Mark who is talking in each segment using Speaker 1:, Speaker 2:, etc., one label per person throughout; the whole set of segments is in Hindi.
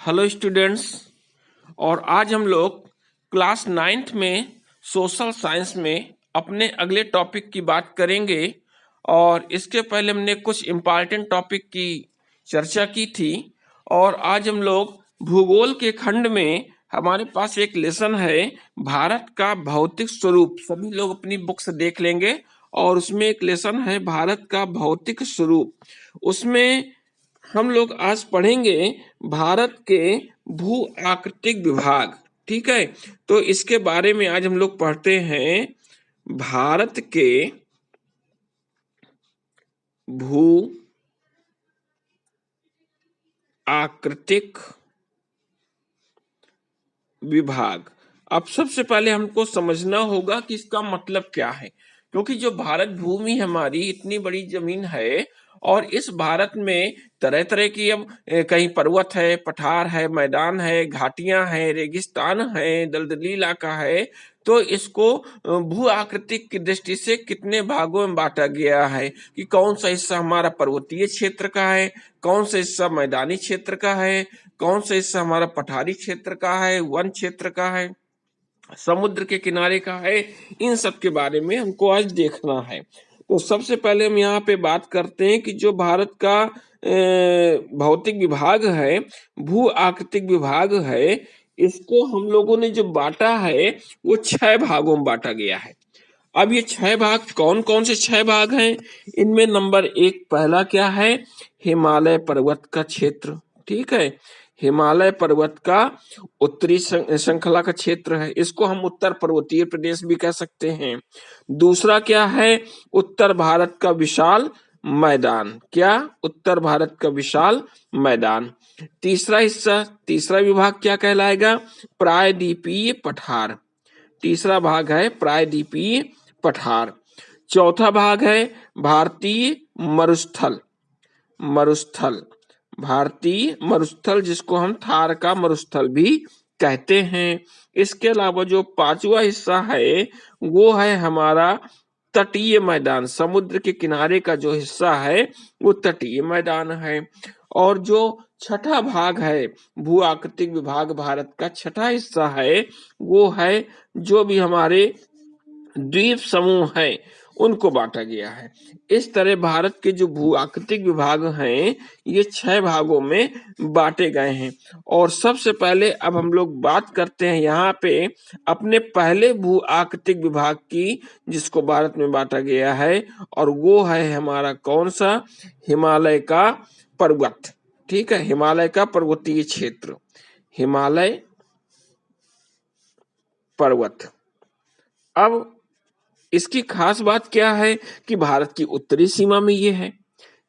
Speaker 1: Hello students. और आज हम लोग क्लास 9th में सोशल साइंस में अपने अगले टॉपिक की बात करेंगे। और इसके पहले हमने कुछ इम्पॉर्टेंट टॉपिक की चर्चा की थी। और आज हम लोग भूगोल के खंड में हमारे पास एक लेसन है, भारत का भौतिक स्वरूप। सभी लोग अपनी बुक्स देख लेंगे और उसमें एक लेसन है, भारत का भौतिक स्वरूप। उसमें हम लोग आज पढ़ेंगे भारत के भू आकृतिक विभाग। ठीक है, तो इसके बारे में आज हम लोग पढ़ते हैं। भारत के भू आकृतिक विभाग। अब सबसे पहले हमको समझना होगा कि इसका मतलब क्या है, क्योंकि जो भारत भूमि हमारी इतनी बड़ी जमीन है और इस भारत में तरह तरह की अब कहीं पर्वत है, पठार है, मैदान है, घाटियां हैं, रेगिस्तान है, दलदली इलाका है। तो इसको भू आकृतिक की दृष्टि से कितने भागों में बांटा गया है कि कौन सा हिस्सा हमारा पर्वतीय क्षेत्र का है, कौन सा हिस्सा मैदानी क्षेत्र का है, कौन सा हिस्सा हमारा पठारी क्षेत्र का है, वन क्षेत्र का है, समुद्र के किनारे का है। इन सब के बारे में हमको आज देखना है। तो सबसे पहले हम यहाँ पे बात करते हैं कि जो भारत का भौतिक विभाग है, भू आकृतिक विभाग है, इसको हम लोगों ने जो बांटा है वो 6 भागों में बांटा गया है। अब ये 6 भाग कौन कौन से 6 भाग हैं? इनमें नंबर 1 पहला क्या है? हिमालय पर्वत का क्षेत्र। ठीक है, हिमालय पर्वत का उत्तरी श्रृंखला का क्षेत्र है, इसको हम उत्तर पर्वतीय प्रदेश भी कह सकते हैं। दूसरा क्या है? उत्तर भारत का विशाल मैदान। क्या? उत्तर भारत का विशाल मैदान। तीसरा हिस्सा, तीसरा विभाग क्या कहलाएगा? प्रायद्वीपीय पठार। तीसरा भाग है प्रायद्वीपीय पठार। चौथा भाग है भारतीय मरुस्थल। मरुस्थल, भारतीय मरुस्थल, जिसको हम थार का मरुस्थल भी कहते हैं। इसके अलावा जो पांचवा हिस्सा है वो है हमारा तटीय मैदान। समुद्र के किनारे का जो हिस्सा है वो तटीय मैदान है। और जो छठा भाग है, भू आकृतिक विभाग भारत का छठा हिस्सा है, वो है जो भी हमारे द्वीप समूह हैं उनको बांटा गया है। इस तरह भारत के जो भू आकृतिक विभाग हैं ये 6 भागों में बांटे गए हैं। और सबसे पहले अब हम लोग बात करते हैं यहाँ पे अपने पहले भू आकृतिक विभाग की, जिसको भारत में बांटा गया है, और वो है हमारा कौन सा? हिमालय का पर्वत। ठीक है, हिमालय का पर्वतीय क्षेत्र, हिमालय पर्वत। अब इसकी खास बात क्या है कि भारत की उत्तरी सीमा में ये है,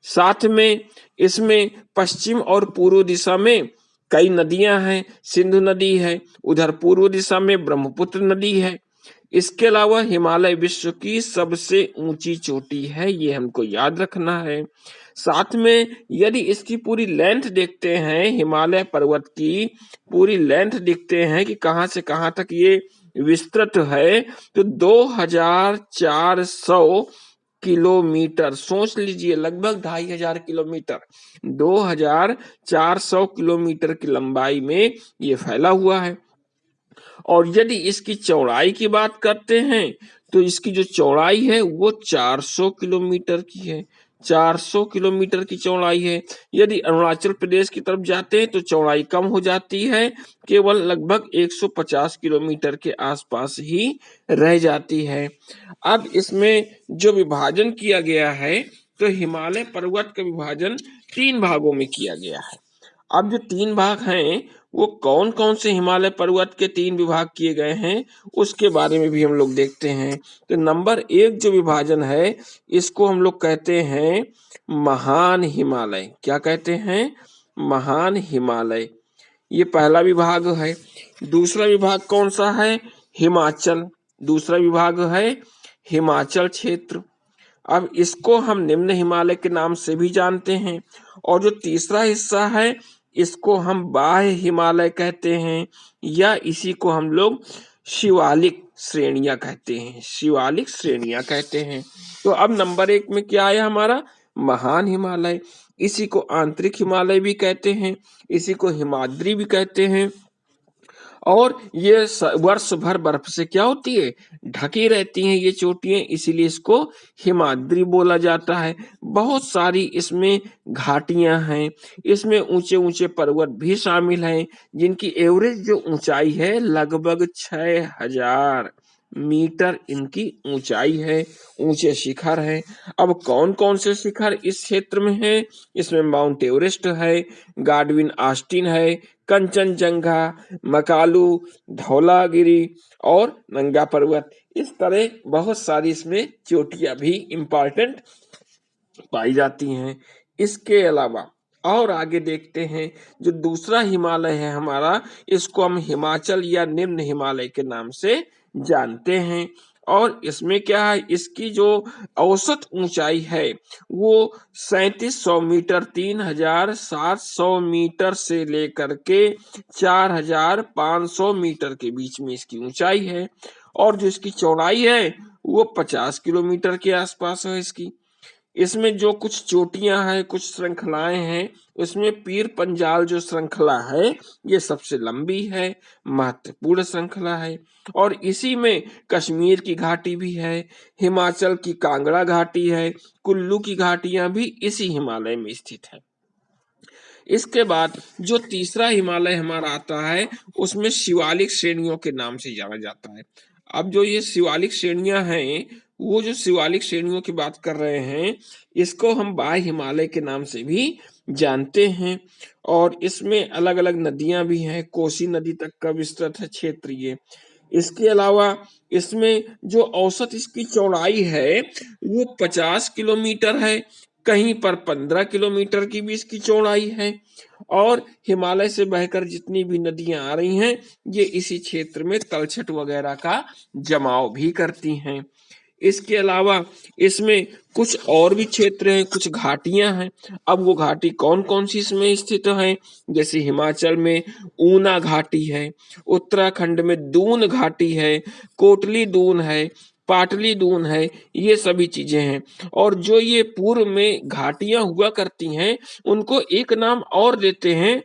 Speaker 1: साथ में इसमें पश्चिम और पूर्व दिशा में कई नदियां हैं। सिंधु नदी है, उधर पूर्व दिशा में ब्रह्मपुत्र नदी है। इसके अलावा हिमालय विश्व की सबसे ऊंची चोटी है, ये हमको याद रखना है। साथ में यदि इसकी पूरी लेंथ देखते हैं, हिमालय पर्वत की पूरी लेंथ देखते हैं कि कहां से कहां तक ये विस्तृत है, तो 2400 किलोमीटर। सोच लीजिए, लगभग 2500 किलोमीटर, 2400 किलोमीटर की लंबाई में ये फैला हुआ है। और यदि इसकी चौड़ाई की बात करते हैं तो इसकी जो चौड़ाई है वो 400 किलोमीटर की है। 400 किलोमीटर की चौड़ाई है। यदि अरुणाचल प्रदेश की तरफ जाते हैं तो चौड़ाई कम हो जाती है, केवल लगभग 150 किलोमीटर के आसपास ही रह जाती है। अब इसमें जो विभाजन किया गया है तो हिमालय पर्वत का विभाजन 3 भागों में किया गया है। अब जो 3 भाग हैं वो कौन कौन से हिमालय पर्वत के 3 विभाग किए गए हैं उसके बारे में भी हम लोग देखते हैं। तो नंबर 1 जो विभाजन है इसको हम लोग कहते हैं महान हिमालय। क्या कहते हैं? महान हिमालय, ये पहला विभाग है। दूसरा विभाग कौन सा है? हिमाचल। दूसरा विभाग है हिमाचल क्षेत्र। अब इसको हम निम्न हिमालय के नाम से भी जानते हैं। और जो तीसरा हिस्सा है इसको हम बाह्य हिमालय कहते हैं, या इसी को हम लोग शिवालिक श्रेणियां कहते हैं। शिवालिक श्रेणियां कहते हैं। तो अब नंबर 1 में क्या आया हमारा? महान हिमालय। इसी को आंतरिक हिमालय भी कहते हैं, इसी को हिमाद्री भी कहते हैं। और ये वर्ष भर बर्फ से क्या होती है, ढकी रहती हैं ये चोटियां, इसीलिए इसको हिमाद्री बोला जाता है। बहुत सारी इसमें घाटियां हैं, इसमें ऊंचे ऊंचे पर्वत भी शामिल हैं, जिनकी एवरेज जो ऊंचाई है लगभग 6000 मीटर इनकी ऊंचाई है, ऊंचे शिखर हैं। अब कौन कौन से शिखर इस क्षेत्र में हैं? इसमें माउंट एवरेस्ट है, गाडविन आस्टिन है, कंचनजंगा, मकालू, धौलागिरी और नंगा पर्वत। इस तरह बहुत सारी इसमें चोटियां भी इम्पोर्टेंट पाई जाती हैं। इसके अलावा और आगे देखते हैं, जो दूसरा हिमालय है हमारा, इसको हम हिमाचल या निम्न हिमालय के नाम से जानते हैं। और इसमें क्या है, इसकी जो औसत ऊंचाई है वो 3700 मीटर, 3700 मीटर से लेकर के 4500 मीटर के बीच में इसकी ऊंचाई है। और जो इसकी चौड़ाई है वो 50 किलोमीटर के आसपास है इसकी। इसमें जो कुछ चोटियां हैं, कुछ श्रृंखलाएं हैं, उसमें पीर पंजाल जो श्रृंखला है ये सबसे लंबी है, महत्वपूर्ण श्रृंखला है। और इसी में कश्मीर की घाटी भी है, हिमाचल की कांगड़ा घाटी है, कुल्लू की घाटियां भी इसी हिमालय में स्थित है। इसके बाद जो तीसरा हिमालय हमारा आता है उसमें शिवालिक श्रेणियों के नाम से जाना जाता है। अब जो ये शिवालिक श्रेणियां हैं, वो जो शिवालिक श्रेणियों की बात कर रहे हैं, इसको हम बाह्य हिमालय के नाम से भी जानते हैं। और इसमें अलग अलग नदियां भी हैं, कोसी नदी तक का विस्तृत है क्षेत्र ये। इसके अलावा इसमें जो औसत इसकी चौड़ाई है वो 50 किलोमीटर है, कहीं पर 15 किलोमीटर की भी इसकी चौड़ाई है। और हिमालय से बहकर जितनी भी नदियां आ रही हैं ये इसी क्षेत्र में तलछट वगैरह का जमाव भी करती हैं। इसके अलावा इसमें कुछ और भी क्षेत्र हैं, कुछ घाटियां हैं। अब वो घाटी कौन कौन सी इसमें स्थित हैं? जैसे हिमाचल में ऊना घाटी है, उत्तराखंड में दून घाटी है, कोटली दून है, पाटली दून है, ये सभी चीजें हैं। और जो ये पूर्व में घाटियां हुआ करती हैं उनको एक नाम और देते हैं,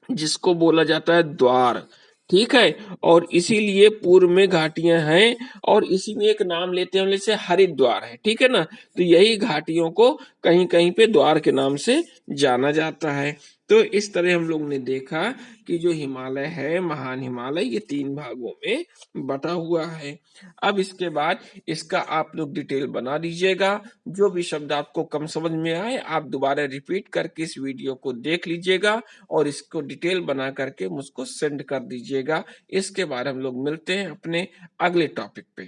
Speaker 1: जिसको बोला जाता है द्वार। ठीक है, और इसीलिए पूर्व में घाटियां हैं और इसी में एक नाम लेते हैं, जैसे हरिद्वार है, ठीक है ना। तो यही घाटियों को कहीं कहीं पे द्वार के नाम से जाना जाता है। तो इस तरह हम लोग ने देखा कि जो हिमालय है, महान हिमालय, ये 3 भागों में बटा हुआ है। अब इसके बाद इसका आप लोग डिटेल बना दीजिएगा। जो भी शब्द आपको कम समझ में आए आप दोबारा रिपीट करके इस वीडियो को देख लीजिएगा और इसको डिटेल बना करके मुझको सेंड कर दीजिएगा। इसके बाद हम लोग मिलते हैं अपने अगले टॉपिक पे।